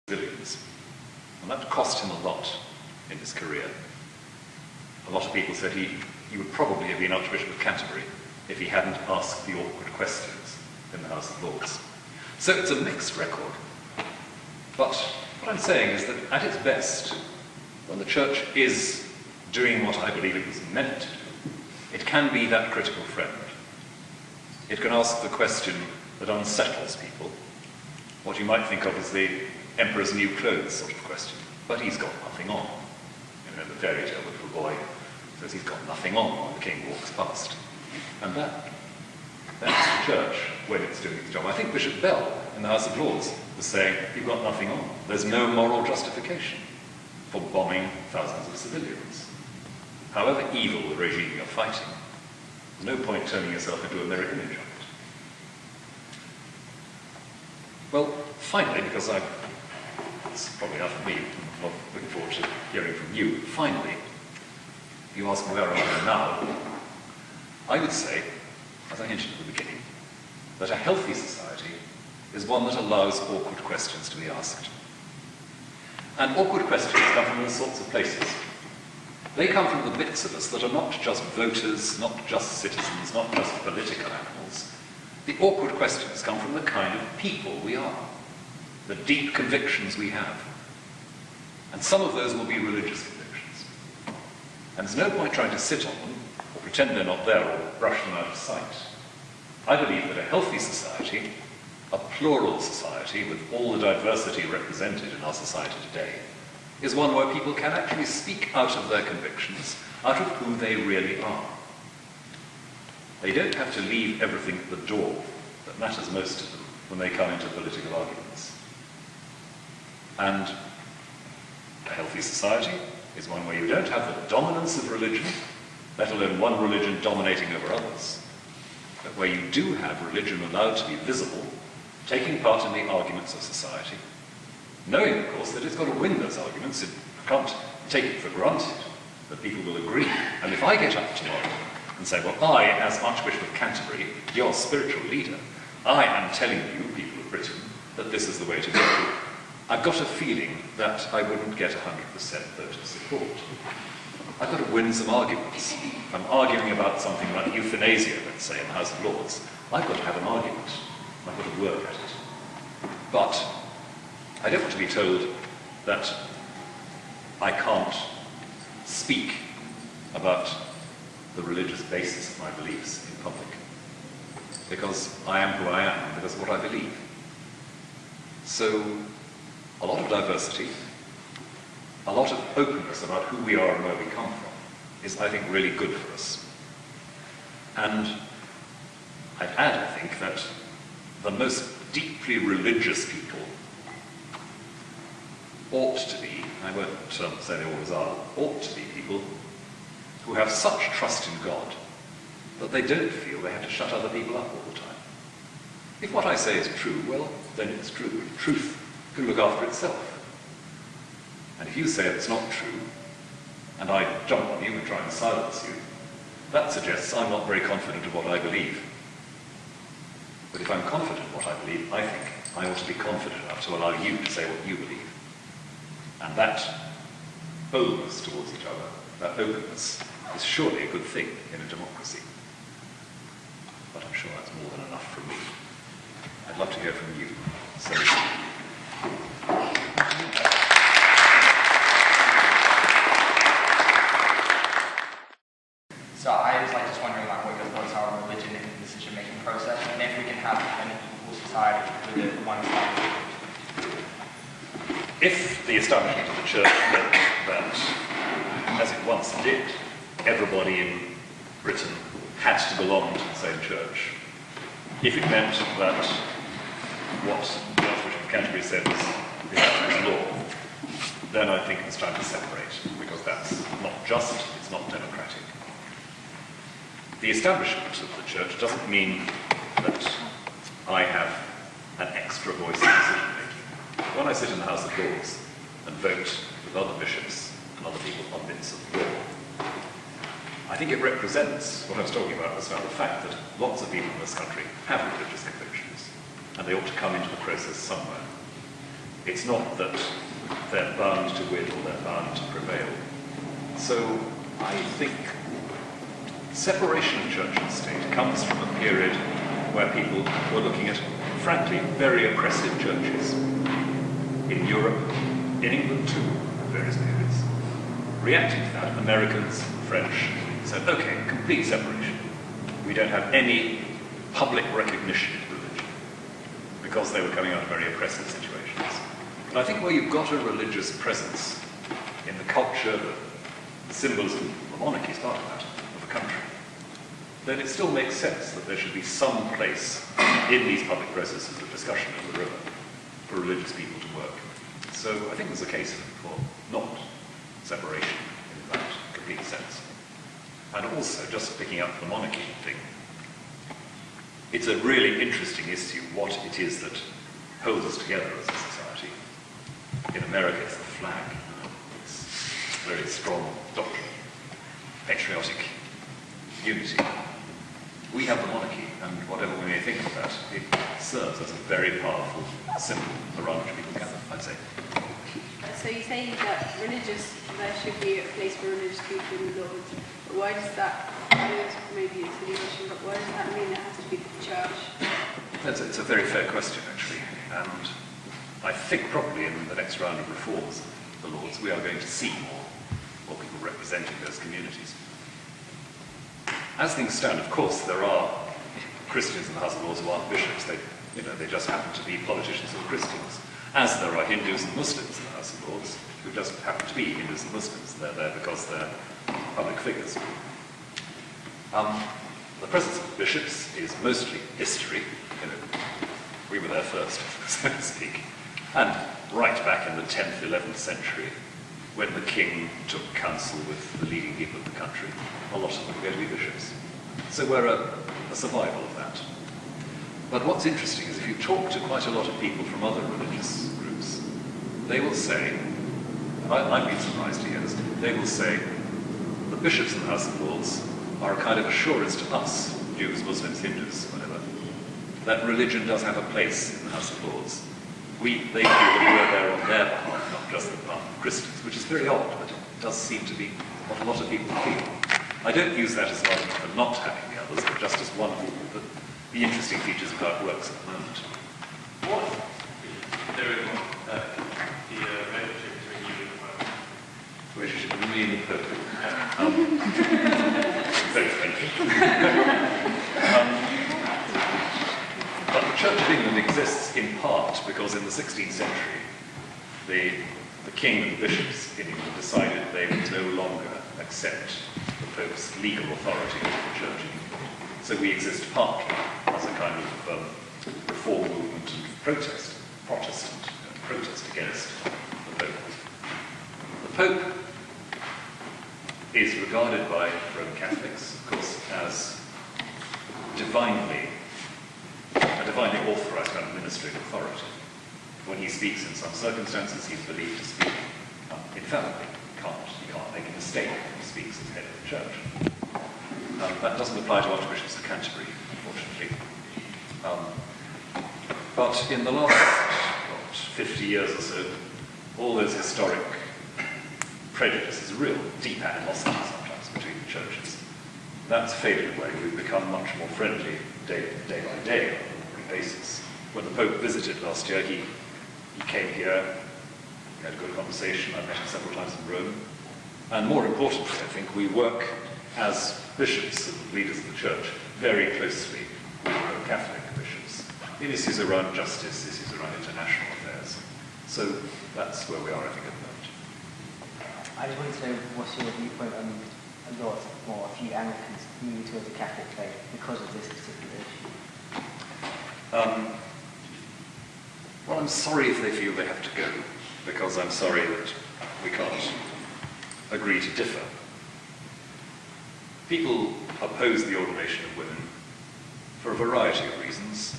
civilians. And that cost him a lot in his career. A lot of people said he would probably have been Archbishop of Canterbury if he hadn't asked the awkward questions in the House of Lords. So it's a mixed record. But what I'm saying is that at its best, when the Church is doing what I believe it was meant to do, it can be that critical friend. It can ask the question that unsettles people, what you might think of as the emperor's new clothes sort of question. But he's got nothing on. You know, the fairy tale, the little boy says he's got nothing on when the king walks past. And that's the Church when it's doing its job. I think Bishop Bell in the House of Lords was saying, you've got nothing on. There's no moral justification for bombing thousands of civilians. However evil the regime you're fighting, there's no point turning yourself into a mirror image of it. Well, finally, because it's probably enough of me, I'm looking forward to hearing from you. Finally, you ask where are we now? I would say, as I hinted at the beginning, that a healthy society is one that allows awkward questions to be asked. And awkward questions come from all sorts of places. They come from the bits of us that are not just voters, not just citizens, not just political animals. The awkward questions come from the kind of people we are, the deep convictions we have. And some of those will be religious convictions. And there's no point trying to sit on them, or pretend they're not there, or brush them out of sight. I believe that a healthy society, a plural society with all the diversity represented in our society today, is one where people can actually speak out of their convictions, out of who they really are. They don't have to leave everything at the door that matters most to them when they come into political arguments. And a healthy society is one where you don't have the dominance of religion, let alone one religion dominating over others, but where you do have religion allowed to be visible, taking part in the arguments of society, knowing, of course, that it's got to win those arguments. It can't take it for granted that people will agree. And if I get up tomorrow and say, well, I, as Archbishop of Canterbury, your spiritual leader, I am telling you, people of Britain, that this is the way to go, I've got a feeling that I wouldn't get 100% vote of support. I've got to win some arguments. If I'm arguing about something like euthanasia, let's say, in the House of Lords, I've got to have an argument. I've got to work at it. But I don't want to be told that I can't speak about the religious basis of my beliefs in public, because I am who I am, because of what I believe. So, a lot of diversity, a lot of openness about who we are and where we come from is, I think, really good for us. And I'd add, I think, that the most deeply religious people ought to be, I won't say they always are, ought to be people who have such trust in God that they don't feel they have to shut other people up all the time. If what I say is true, well, then it's true. Truth can look after itself. And if you say it's not true, and I jump on you and try and silence you, that suggests I'm not very confident of what I believe. But if I'm confident of what I believe, I think I ought to be confident enough to allow you to say what you believe. And that boldness towards each other, that openness, is surely a good thing in a democracy. But I'm sure that's more than enough from me. I'd love to hear from you. So I was just wondering what your thoughts are on religion in the decision-making process, and if we can have an equal society with one establishment. If the establishment of the Church meant that, as it once did, everybody in Britain had to belong to the same church, if it meant that what the Archbishop of Canterbury said was the absolute law, then I think it's time to separate, because that's not just, it's not democratic. The establishment of the Church doesn't mean that I have an extra voice in decision-making. When I sit in the House of Lords and vote with other bishops and other people on bits of law, I think it represents what I was talking about just now, the fact that lots of people in this country have religious convictions, and they ought to come into the process somewhere. It's not that they're bound to win or they're bound to prevail. So I think separation of church and state comes from a period where people were looking at, frankly, very oppressive churches. In Europe, in England too, at various periods. Reacting to that, Americans, French, said, okay, complete separation. We don't have any public recognition of religion, because they were coming out of very oppressive situations. But I think where you've got a religious presence in the culture, the symbolism, the monarchy is part of that, of a country, then it still makes sense that there should be some place in these public processes of discussion of the river for religious people to work. So I think there's a case for not separation in that complete sense. And also, just picking up the monarchy thing, it's a really interesting issue what it is that holds us together as a society. In America, it's the flag. It's a very strong doctrine, patriotic unity. We have the monarchy, and whatever we may think of that, it serves as a very powerful symbol around which people gather, I'd say. So you say that there should be a place for religious people in the Lords, but why does that, I know maybe it's an question, but why does that mean it has to be the church? It's a very fair question, actually, and I think probably in the next round of reforms of the Lords, we are going to see more people representing those communities. As things stand, of course, there are Christians in the House of Lords who aren't bishops. They just happen to be politicians who are Christians. As there are Hindus and Muslims in the House of Lords who just happen to be Hindus and Muslims. They're there because they're public figures. The presence of bishops is mostly history. We were there first, so to speak. And right back in the 10th, 11th century, when the king took counsel with the leading people of the country, a lot of them were going to be bishops. So we're a survival of that. But what's interesting is if you talk to quite a lot of people from other religious groups, they will say, and I've been surprised to hear this, they will say, the bishops in the House of Lords are a kind of assurance to us, Jews, Muslims, Hindus, whatever, that religion does have a place in the House of Lords. They feel that we're there on their behalf, not just the behalf of Christians, which is very odd, but it does seem to be what a lot of people feel. I don't use that as an argument for not having the others, but just as one of the interesting features of how it works at the moment. What? There is one. The relationship between you and the Pope. Relationship between me and the Pope. Very friendly. But the Church of England exists in part because in the 16th century, the king and bishops in England decided they would no longer accept the Pope's legal authority over the Church in England. So we exist partly as a kind of reform movement and protest, Protestant protest against the Pope. The Pope is regarded by Roman Catholics, of course, as a divinely authorized kind of ministerial authority. When he speaks in some circumstances, he's believed to speak infallibly. He can't make a mistake when he speaks as head of the church. That doesn't apply to Archbishops of Canterbury, unfortunately. But in the last 50 years or so, all those historic prejudices, real deep animosity sometimes between the churches, that's faded away. We've become much more friendly day by day on a basis. When the Pope visited last year, he came here, we had a good conversation, I met him several times in Rome, and more importantly, I think, we work as bishops and leaders of the church very closely with Roman Catholic bishops in issues around justice, issues around international affairs. So that's where we are, I think, at the moment. I just wanted to know what's your viewpoint on a few Anglicans moving towards the Catholic faith because of this particular issue? Well, I'm sorry if they feel they have to go, because I'm sorry that we can't agree to differ. People oppose the ordination of women for a variety of reasons.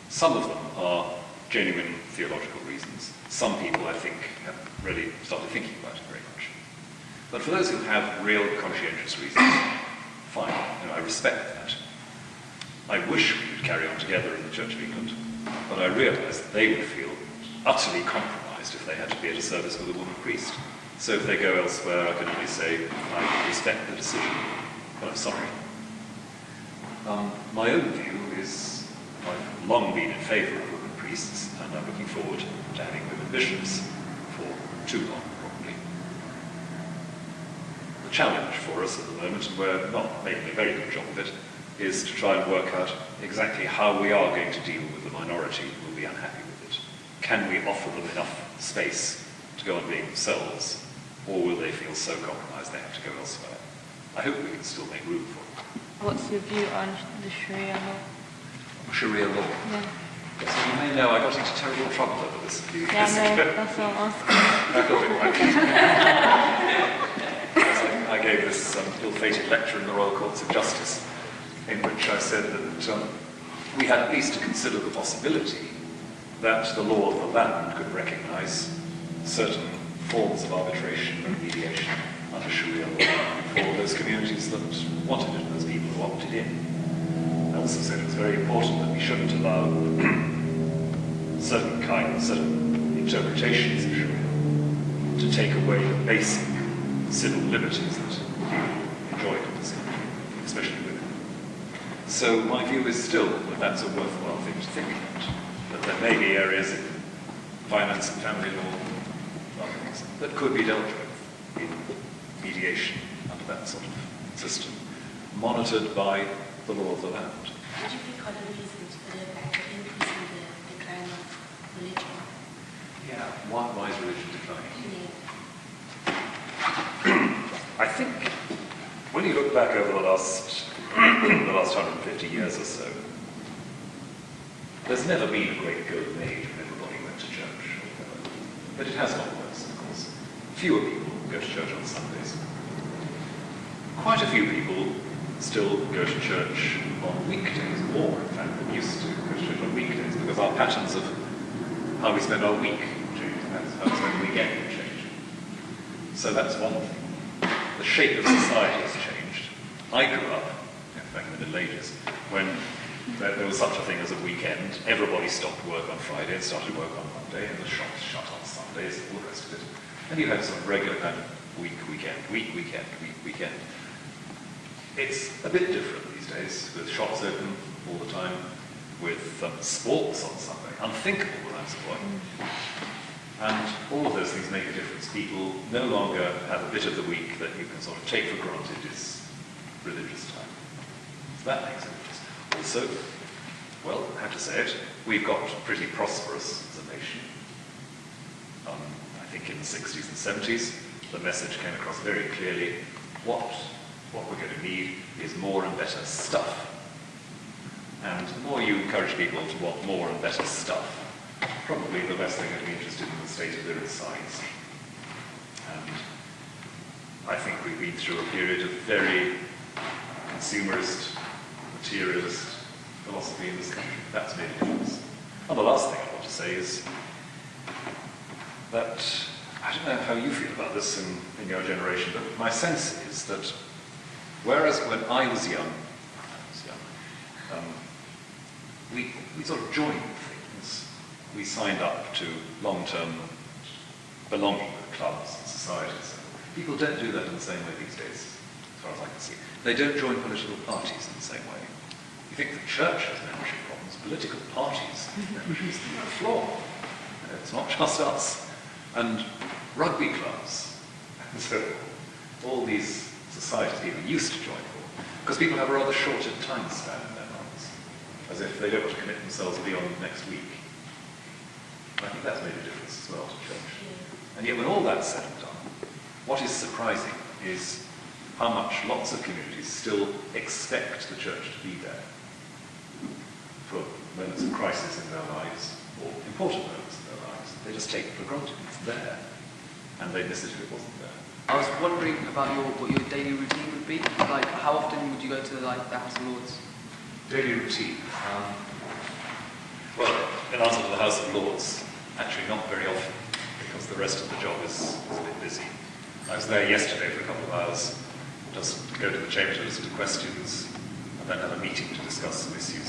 Some of them are genuine theological reasons. Some people, I think, have really started thinking about it very much. But for those who have real conscientious reasons, fine, I respect that. I wish we could carry on together in the Church of England, but I realise that they would feel utterly compromised if they had to be at a service with a woman priest. So if they go elsewhere, I can only say, I respect the decision, but I'm sorry. My own view is, I've long been in favour of women priests, and I'm looking forward to having women bishops for too long, probably. The challenge for us at the moment, and we're not making a very good job of it, is to try and work out exactly how we are going to deal with the minority who will be unhappy with it. Can we offer them enough space to go on being themselves, or will they feel so compromised they have to go elsewhere? I hope we can still make room for them. What's your view on the Sharia law? Sharia law? Yeah. So you may know I got into terrible trouble over this a few years Yeah, ago. no, that's what I'm asking. I thought it might be. I gave this ill-fated lecture in the Royal Courts of Justice, in which I said that we had at least to consider the possibility that the law of the land could recognise certain forms of arbitration and mediation under Sharia law for those communities that wanted it, those people who opted in. I also said it was very important that we shouldn't allow certain interpretations of Sharia to take away the basic civil liberties that people enjoyed in this country, especially women. So my view is still that that's a worthwhile thing to think about, that there may be areas in finance and family law, other things, that could be dealt with in mediation under that sort of system, monitored by the law of the land. Would you pick other reasons for the increase in the decline of religion? Yeah, why is religion declining? Yeah. I think when you look back over the last 150 years or so, there's never been a great golden age when everybody went to church. But it has got worse, of course. Fewer people go to church on Sundays. Quite a few people still go to church on weekdays, more in fact than used to go to church on weekdays, because our patterns of how we spend our week change, and how we spend the weekend change. So that's one thing. The shape of society has changed. I grew up, back in the Middle Ages, when there was such a thing as a weekend. Everybody stopped work on Friday and started work on Monday, and the shops shut on Sundays, all the rest of it. And you had some regular kind of weekend. It's a bit different these days, with shops open all the time, with sports on Sunday. Unthinkable when I was a boy. And all of those things make a difference. People no longer have a bit of the week that you can sort of take for granted is religious time. So that makes a difference. Also, well, I have to say it, we've got pretty prosperous as a nation. I think in the 60s and 70s, the message came across very clearly, what we're going to need is more and better stuff. And the more you encourage people to want more and better stuff, probably the less they're going to be interested in the state of their insides. And I think we've been through a period of very consumerist, materialist philosophy in this country. That's made a difference. And the last thing I want to say is that, I don't know how you feel about this in your generation, but my sense is that whereas when I was young, we sort of joined things. We signed up to long-term belonging with clubs and societies. People don't do that in the same way these days, as far as I can see. They don't join political parties in the same way. You think the church has membership problems, political parties have membership is the floor. It's not just us. And rugby clubs, and so all these societies people used to join for, because people have a rather shorter time span in their lives, as if they don't want to commit themselves beyond next week. And I think that's made a difference as well to church. And yet when all that's said and done, what is surprising is how much lots of communities still expect the church to be there for moments of crisis in their lives, or important moments in their lives. They just take it for granted. It's there. And they miss it if it wasn't there. I was wondering about what your daily routine would be. Like, how often would you go to the House of Lords? Daily routine. Well, in answer to the House of Lords, actually not very often, because the rest of the job is a bit busy. I was there yesterday for a couple of hours, just go to the chamber to listen to questions, and then have a meeting to discuss some issues.